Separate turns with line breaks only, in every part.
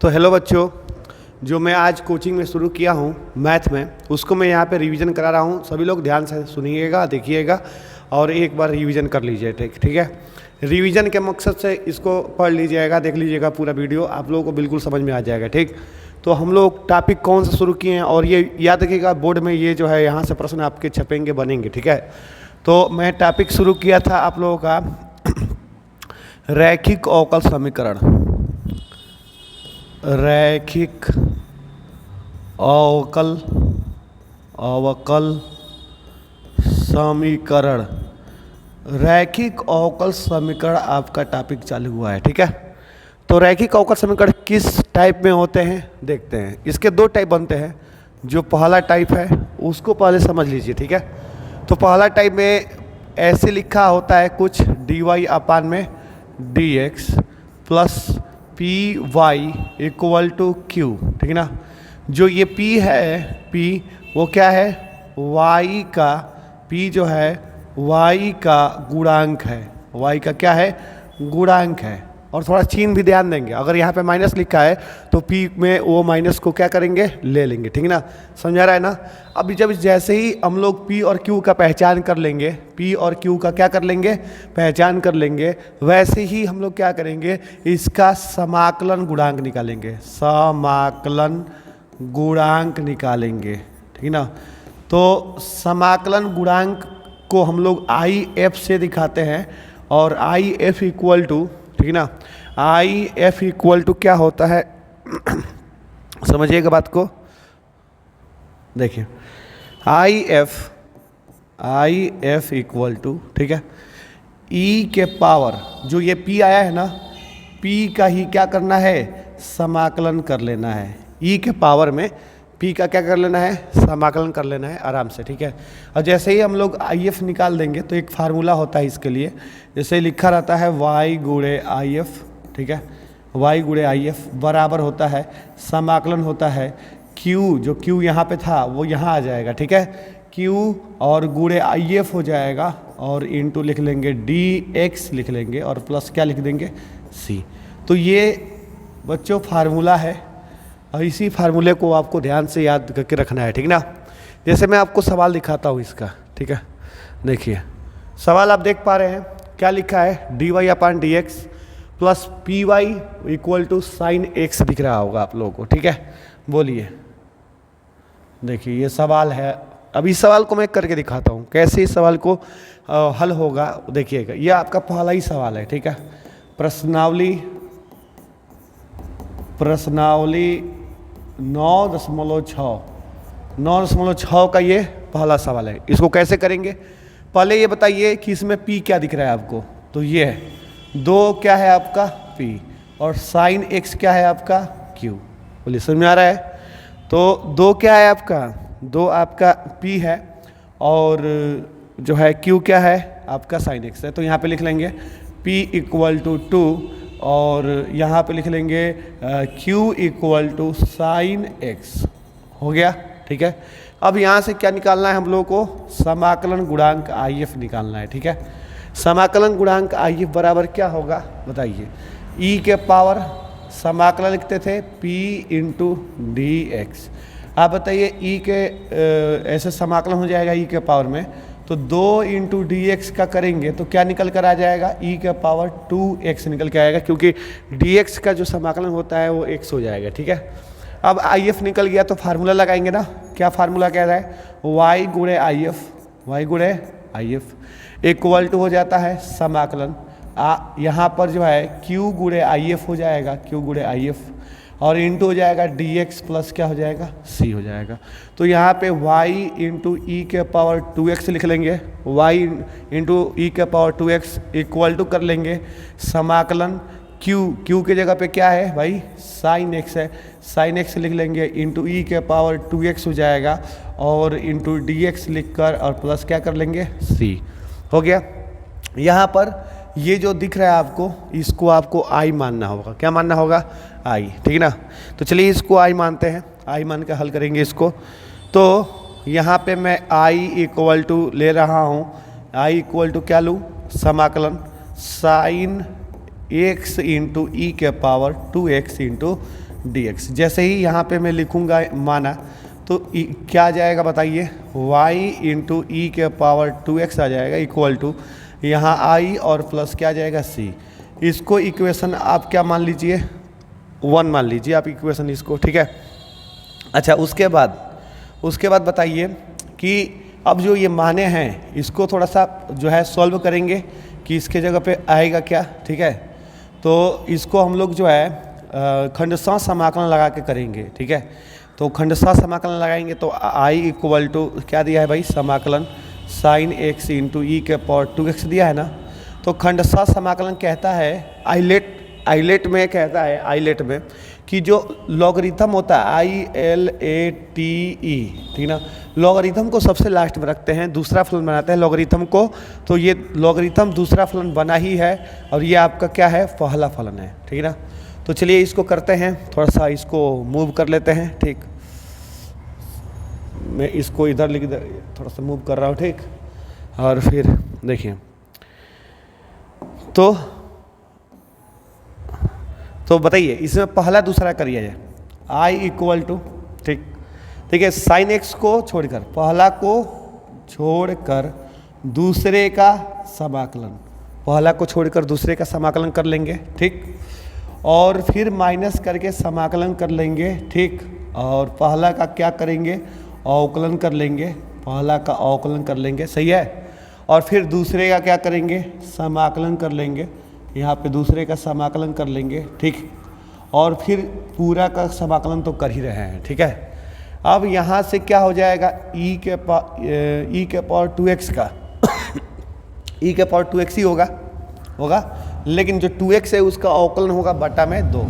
तो हेलो बच्चों, जो मैं आज कोचिंग में शुरू किया हूँ मैथ में, उसको मैं यहाँ पे रिवीजन करा रहा हूँ। सभी लोग ध्यान से सुनिएगा, देखिएगा और एक बार रिवीजन कर लीजिए। ठीक है। रिवीजन के मकसद से इसको पढ़ लीजिएगा, देख लीजिएगा पूरा वीडियो, आप लोगों को बिल्कुल समझ में आ जाएगा। ठीक। तो हम लोग टॉपिक कौन सा शुरू किए हैं, और ये याद रखिएगा बोर्ड में ये जो है यहाँ से प्रश्न आपके छपेंगे, बनेंगे। ठीक है। तो मैं टॉपिक शुरू किया था आप लोगों का रैखिक अवकल समीकरण। रैखिक अवकल समीकरण, रैखिक अवकल समीकरण आपका टॉपिक चालू हुआ है। ठीक है। तो रैखिक अवकल समीकरण किस टाइप में होते हैं देखते हैं। इसके दो टाइप बनते हैं। जो पहला टाइप है उसको पहले समझ लीजिए। ठीक है। तो पहला टाइप में ऐसे लिखा होता है कुछ dy अपान में dx plus P Y equal to Q. ठीक है ना। जो ये p है, p वो क्या है, y का, p जो है y का गुणांक है। y का क्या है, गुणांक है। और थोड़ा चिन्ह भी ध्यान देंगे, अगर यहाँ पे माइनस लिखा है तो p में वो माइनस को क्या करेंगे, ले लेंगे। ठीक है ना। समझा रहा है ना। अब जब जैसे ही हम लोग p और q का पहचान कर लेंगे, p और q का क्या कर लेंगे, पहचान कर लेंगे, वैसे ही हम लोग क्या करेंगे, इसका समाकलन गुणांक निकालेंगे। समाकलन गुणांक निकालेंगे। ठीक है ना। तो समाकलन गुणांक को हम लोग आई एफ से दिखाते हैं, और आई एफ इक्वल टू, ठीक है ना, आई एफ इक्वल टू क्या होता है समझिएगा बात को। देखिए आई एफ इक्वल टू, ठीक है, ई के पावर, जो ये पी आया है ना, पी का ही क्या करना है, समाकलन कर लेना है। ई के पावर में पी का क्या कर लेना है, समाकलन कर लेना है आराम से। ठीक है। और जैसे ही हम लोग आई एफ निकाल देंगे तो एक फार्मूला होता है इसके लिए, जैसे लिखा रहता है वाई गुणे आई एफ। ठीक है। वाई गुणे आई एफ बराबर होता है, समाकलन होता है क्यू, जो क्यू यहाँ पे था वो यहाँ आ जाएगा। ठीक है। क्यू और गुणे आई एफ हो जाएगा, और इनटू लिख लेंगे डी एक्स लिख लेंगे, और प्लस क्या लिख देंगे, सी। तो ये बच्चों फार्मूला है, और इसी फार्मूले को आपको ध्यान से याद करके रखना है। ठीक ना। जैसे मैं आपको सवाल दिखाता हूँ इसका। ठीक है। देखिए सवाल आप देख पा रहे हैं, क्या लिखा है, D Y upon D X plus P Y equal to sine X दिख रहा होगा आप लोगों को। ठीक है। बोलिए। देखिए ये सवाल है। अब इस सवाल को मैं करके दिखाता हूँ कैसे इस सवाल को हल होगा। देखिएगा ये आपका पहला ही सवाल है। ठीक है। प्रश्नावली 9.6 का ये पहला सवाल है। इसको कैसे करेंगे, पहले ये बताइए कि इसमें p क्या दिख रहा है आपको। तो ये है 2 क्या है आपका p, और साइन x क्या है आपका q। बोलिए समझ में आ रहा है। तो 2 क्या है आपका, 2 आपका p है, और जो है q क्या है आपका साइन x है। तो यहाँ पे लिख लेंगे p इक्वल टू 2, और यहाँ पे लिख लेंगे q equal to sine x। हो गया। ठीक है। अब यहाँ से क्या निकालना है हम लोगों को, समाकलन गुणांक आई एफ निकालना है। ठीक है। समाकलन गुणांक आई एफ बराबर क्या होगा बताइए, ई के पावर, समाकलन लिखते थे p इंटू डी एक्स। आप बताइए ई के ऐसे समाकलन हो जाएगा ई के पावर में, तो 2 इंटू डी एक्स का करेंगे तो क्या निकल कर आ जाएगा, ई के पावर 2x निकल के आएगा, क्योंकि डी एक्स का जो समाकलन होता है वो x हो जाएगा। ठीक है। अब आई एफ निकल गया तो फार्मूला लगाएंगे ना। क्या फार्मूला कह रहा है, y गुणे आई एफ, वाई गुणे आई एफ इक्वल टू हो जाता है समाकलन, यहाँ पर जो है q गुणे आई एफ हो जाएगा, q गुणे आई एफ, और इंटू हो जाएगा dx प्लस क्या हो जाएगा, c हो जाएगा। तो यहाँ पे y इंटू ई के पावर 2x लिख लेंगे, y इंटू ई के पावर 2x इक्वल टू कर लेंगे समाकलन q के जगह पे क्या है भाई, साइन x है, साइन x लिख लेंगे, इंटू ई के पावर 2x हो जाएगा, और इंटू dx लिख कर और प्लस क्या कर लेंगे, c। हो गया। यहाँ पर ये जो दिख रहा है आपको, इसको आपको आई मानना होगा। क्या मानना होगा, आई। ठीक है ना। तो चलिए इसको आई मानते हैं, आई मान के हल करेंगे इसको। तो यहाँ पे मैं आई इक्वल टू ले रहा हूँ, आई इक्वल टू क्या लूँ, समाकलन साइन x इंटू ई के पावर 2x इंटू dx। जैसे ही यहाँ पे मैं लिखूँगा माना तो क्या आ जाएगा बताइए, y इंटू ई के पावर 2x आ जाएगा इक्वल टू यहाँ i और प्लस क्या आ जाएगा c। इसको इक्वेशन आप क्या मान लीजिए, 1 मान लीजिए आप इक्वेशन इसको, ठीक है। अच्छा उसके बाद बताइए कि अब जो ये माने हैं इसको थोड़ा सा जो है सॉल्व करेंगे कि इसके जगह पे आएगा क्या, ठीक है। तो इसको हम लोग जो है खंडशः समाकलन लगा के करेंगे, ठीक है। तो खंडशः समाकलन लगाएंगे तो i इक्वल टू क्या दिया है भाई, समाकलन साइन x इंटू ई के पावर 2x दिया है ना। तो खंडशः समाकलन कहता है आइलेट में कहता है, आइलेट में कि जो लॉगरिथम होता है ILATE, ठीक ना, लॉगरिथम को सबसे लास्ट में रखते हैं, दूसरा फलन बनाते हैं लॉगरिथम को। तो ये लॉगरिथम दूसरा फलन बना ही है और ये आपका क्या है, पहला फलन है, ठीक ना। तो चलिए इसको करते हैं, थोड़ा सा इसको मूव कर लेते हैं, ठीक। मैं इसको इधर लिख थोड़ा सा मूव कर रहा हूँ, ठीक। और फिर देखिए तो बताइए इसमें पहला दूसरा करिए जाए, i इक्वल टू, ठीक है, साइन एक्स को छोड़कर, पहला को छोड़कर दूसरे का समाकलन, पहला को छोड़कर दूसरे का समाकलन कर लेंगे, ठीक। और फिर माइनस करके समाकलन कर लेंगे, ठीक। और पहला का क्या करेंगे, अवकलन कर लेंगे, पहला का अवकलन कर लेंगे, सही है। और फिर दूसरे का क्या करेंगे, समाकलन कर लेंगे, यहाँ पे दूसरे का समाकलन कर लेंगे, ठीक। और फिर पूरा का समाकलन तो कर ही रहे हैं, ठीक है। अब यहाँ से क्या हो जाएगा, e के पावर 2x का e के पावर 2x ही होगा, लेकिन जो 2x है उसका अवकलन होगा बटा में 2,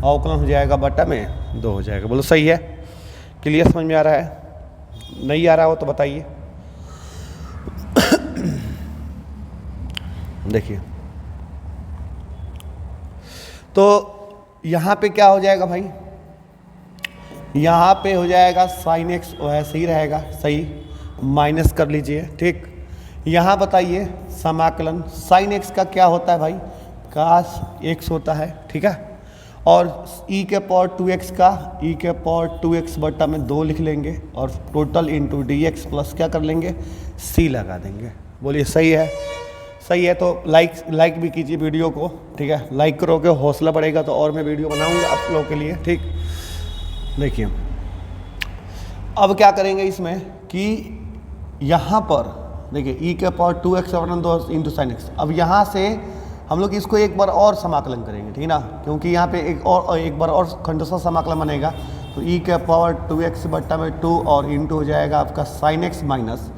अवकलन हो जाएगा बटा में 2 हो जाएगा। बोलो सही है, क्लियर समझ में आ रहा है, नहीं आ रहा हो तो बताइए। देखिए तो यहाँ पे क्या हो जाएगा भाई, यहाँ पे हो जाएगा साइन एक्स ऐसे ही रहेगा, सही, माइनस कर लीजिए, ठीक। यहाँ बताइए समाकलन साइन एक्स का क्या होता है भाई, कास एक्स होता है, ठीक है। और e के पावर 2x का e के पावर 2x बटा में 2 लिख लेंगे और टोटल इंटू dx प्लस क्या कर लेंगे, c लगा देंगे। बोलिए सही है, सही है। तो लाइक भी कीजिए वीडियो को, ठीक है। लाइक करोगे हौसला बढ़ेगा तो और मैं वीडियो बनाऊंगा आप लोगों के लिए, ठीक। देखिए अब क्या करेंगे इसमें कि यहाँ पर देखिए e के पावर 2x बटा 2 इंटू साइन एक्स। अब यहाँ से हम लोग इसको एक बार और समाकलन करेंगे, ठीक है ना, क्योंकि यहाँ पे एक बार और खंडशः समाकलन बनेगा। तो e के पावर 2x बटा में 2 और इंटू हो जाएगा आपका साइन एक्स माइनस,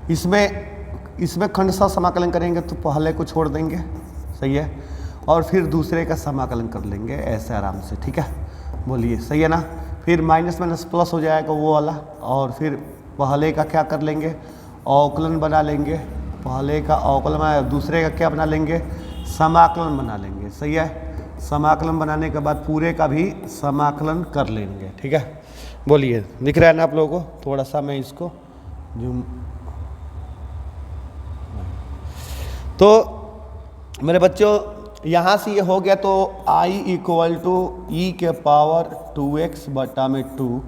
इसमें खंडशः समाकलन करेंगे तो पहले को छोड़ देंगे, सही है। और फिर दूसरे का समाकलन कर लेंगे ऐसे आराम से, ठीक है। बोलिए सही है ना। फिर माइनस माइनस प्लस हो जाएगा वो वाला, और फिर पहले का क्या कर लेंगे, अवकलन बना लेंगे, पहले का अवकलन, दूसरे का क्या बना लेंगे, समाकलन बना लेंगे, सही है। समाकलन बनाने के बाद पूरे का भी समाकलन कर लेंगे, ठीक है। बोलिए दिख रहा है ना आप लोगों को, थोड़ा सा मैं इसको जूम। तो मेरे बच्चों यहाँ से ये हो गया, तो i इक्वल टू ई के पावर 2x बटा में 2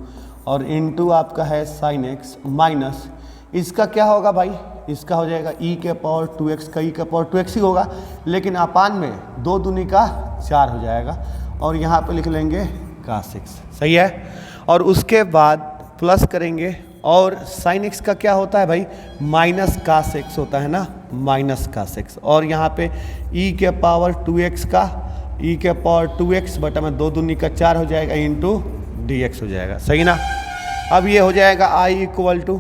और इंटू आपका है साइन एक्स माइनस, इसका क्या होगा भाई, इसका हो जाएगा e के पावर 2x का e के पावर 2x ही होगा, लेकिन अपान में 2 दूनी का 4 हो जाएगा और यहाँ पे लिख लेंगे cos x, सही है। और उसके बाद प्लस करेंगे और साइन एक्स का क्या होता है भाई, माइनस cos x होता है ना, माइनस cos x। और यहाँ पे e के पावर 2x का e के पावर 2x बटा में 2 दूनी का 4 हो जाएगा इंटू dx हो जाएगा, सही ना। अब ये हो जाएगा i इक्वल टू,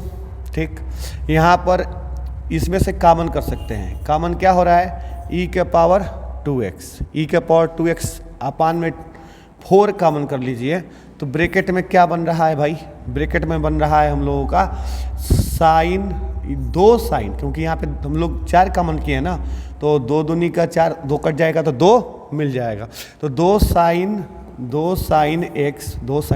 ठीक, यहाँ पर इसमें से कॉमन कर सकते हैं, कॉमन क्या हो रहा है, e के पावर 2x, e के पावर 2x अपान में 4 कॉमन कर लीजिए, तो ब्रैकेट में क्या बन रहा है भाई, ब्रैकेट में बन रहा है हम लोगों का साइन, 2 साइन, क्योंकि यहाँ पे हम लोग 4 कॉमन किए हैं ना, तो 2 दूनी का 4, 2 कट जाएगा तो 2 मिल जाएगा, तो 2 साइन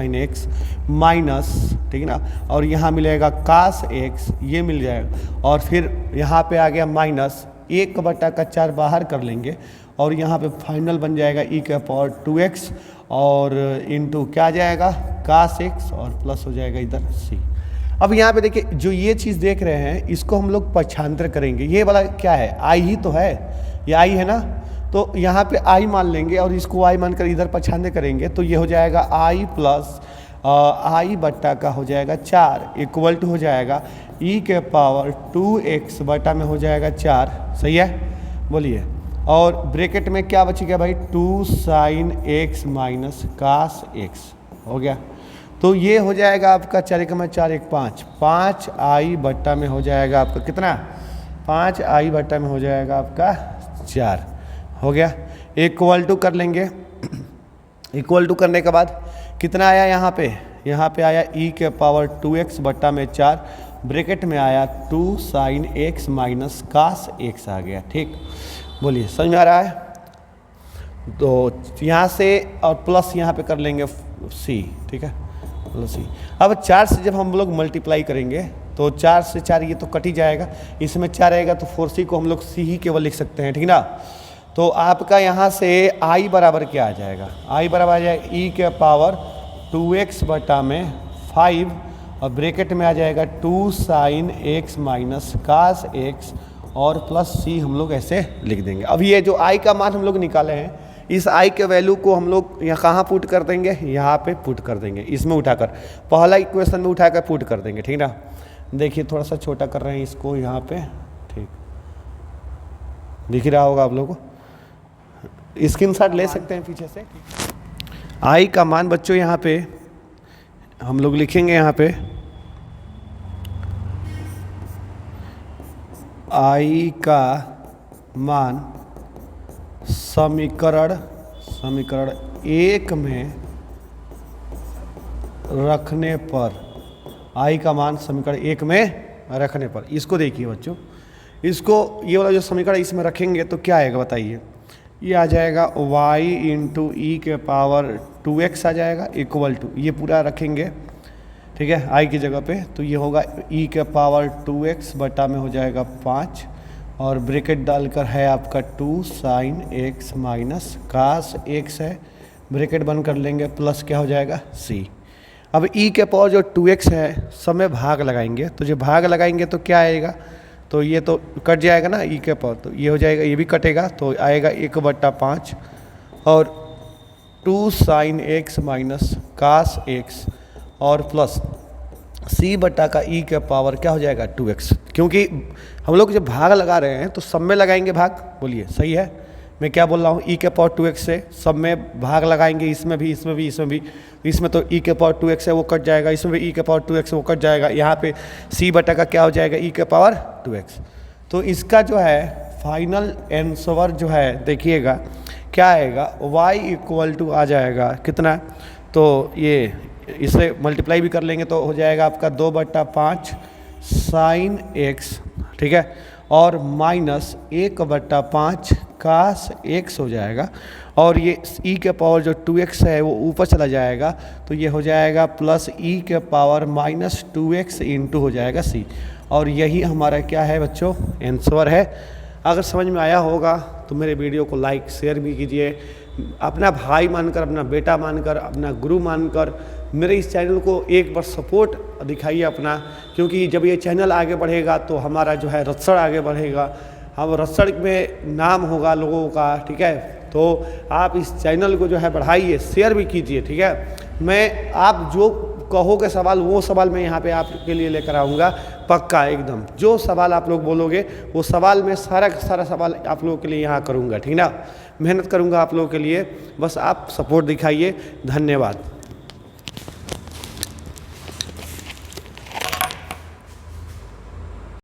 एक्स माइनस, ठीक है ना, और यहाँ मिलेगा cos x, ये मिल जाएगा। और फिर यहाँ पे आ गया माइनस 1 बटा का 4 बाहर कर लेंगे और यहाँ पे फाइनल बन जाएगा ई के पावर 2x और इंटू क्या आ जाएगा cos x और प्लस हो जाएगा इधर c। अब यहाँ पे देखिए जो ये चीज़ देख रहे हैं इसको हम लोग पक्षांतर करेंगे। ये वाला क्या है i ही तो है, ये i है ना, तो यहाँ पे i मान लेंगे और इसको y मानकर इधर पक्षांतर करेंगे तो ये हो जाएगा i प्लस i बट्टा का हो जाएगा 4 इक्वल टू हो जाएगा e के पावर 2x बटा में हो जाएगा 4। सही है, बोलिए। और ब्रैकेट में क्या बचेगा भाई 2 sin x minus cos x हो गया। तो ये हो जाएगा आपका 4 × 4 = 5, 5i बट्टा में हो जाएगा आपका कितना 5i बट्टा में हो जाएगा आपका 4 हो गया। इक्वल टू कर लेंगे। इक्वल टू करने के बाद कितना आया यहाँ पे आया e के पावर 2x बट्टा में 4 ब्रैकेट में आया 2 sin x minus cos x आ गया। ठीक, बोलिए समझ में आ रहा है। तो यहाँ से और प्लस यहाँ पे कर लेंगे c, ठीक है प्लस c। अब 4 से जब हम लोग मल्टीप्लाई करेंगे तो 4 से 4 ये तो कट ही जाएगा, इसमें 4 रहेगा तो 4c को हम लोग c ही केवल लिख सकते हैं, ठीक ना। तो आपका यहाँ से i बराबर क्या आ जाएगा, i बराबर आ जाएगा e के पावर 2x बटा में 5 और ब्रैकेट में आ जाएगा 2 sin x minus cos x और प्लस c हम लोग ऐसे लिख देंगे। अब ये जो i का मान हम लोग निकाले हैं इस i के वैल्यू को हम लोग यहाँ कहाँ पुट कर देंगे, यहाँ पे पुट कर देंगे, इसमें उठाकर पहला इक्वेशन में उठाकर पुट कर देंगे, ठीक ना। देखिए थोड़ा सा छोटा कर रहे हैं इसको यहाँ पे, ठीक दिख रहा होगा आप लोगों को, स्क्रीनशॉट ले सकते हैं पीछे से। i का मान बच्चों यहाँ पे हम लोग लिखेंगे, यहाँ पे i का मान समीकरण 1 में रखने पर, i का मान समीकरण 1 में रखने पर, इसको देखिए बच्चों, इसको ये वाला जो समीकरण इसमें रखेंगे तो क्या आएगा बताइए, ये आ जाएगा y इंटू ई के पावर 2x आ जाएगा इक्वल टू, ये पूरा रखेंगे ठीक है i की जगह पे, तो ये होगा e के पावर 2x बटा में हो जाएगा 5 और ब्रैकेट डालकर है आपका 2 sin x minus cos x है, ब्रैकेट बंद कर लेंगे प्लस क्या हो जाएगा c। अब e के पावर जो 2x है सब में भाग लगाएंगे, तो जो भाग लगाएंगे तो क्या आएगा, तो ये तो कट जाएगा ना e के पावर, तो ये हो जाएगा, ये भी कटेगा तो आएगा 1/5 और 2 sin x minus cos x और प्लस c बटा का e के पावर क्या हो जाएगा 2x, क्योंकि हम लोग जब भाग लगा रहे हैं तो सब में लगाएंगे भाग, बोलिए सही है। मैं क्या बोल रहा हूँ, e के पावर 2x से सब में भाग लगाएंगे, इसमें भी इसमें भी इसमें भी, इसमें तो e के पावर 2x है वो कट जाएगा, इसमें भी e के पावर 2x है वो कट जाएगा, यहाँ पे c बटा का क्या हो जाएगा e के पावर 2x। तो इसका जो है फाइनल आंसर जो है देखिएगा क्या आएगा, y इक्वल टू आ जाएगा कितना, तो ये इसे मल्टीप्लाई भी कर लेंगे तो हो जाएगा आपका 2/5 sin x, ठीक है, और माइनस 1/5 cos x हो जाएगा, और ये e के पावर जो 2x है वो ऊपर चला जाएगा तो ये हो जाएगा प्लस e के पावर माइनस 2x इंटू हो जाएगा c। और यही हमारा क्या है बच्चों आंसर है। अगर समझ में आया होगा तो मेरे वीडियो को लाइक शेयर भी कीजिए, अपना भाई मानकर, अपना बेटा मानकर, अपना गुरु मानकर मेरे इस चैनल को एक बार सपोर्ट दिखाइए अपना, क्योंकि जब ये चैनल आगे बढ़ेगा तो हमारा जो है रत्सड़ आगे बढ़ेगा, हम रत्सड़ में नाम होगा लोगों का, ठीक है। तो आप इस चैनल को जो है बढ़ाइए, शेयर भी कीजिए, ठीक है। मैं आप जो कहोगे सवाल वो सवाल मैं यहाँ पे आपके लिए लेकर आऊँगा पक्का एकदम, जो सवाल आप लोग बोलोगे वो सवाल मैं सारा सवाल आप लोगों के लिए यहाँ करूँगा, ठीक ना। मेहनत करूँगा आप लोगों के लिए, बस आप सपोर्ट दिखाइए। धन्यवाद।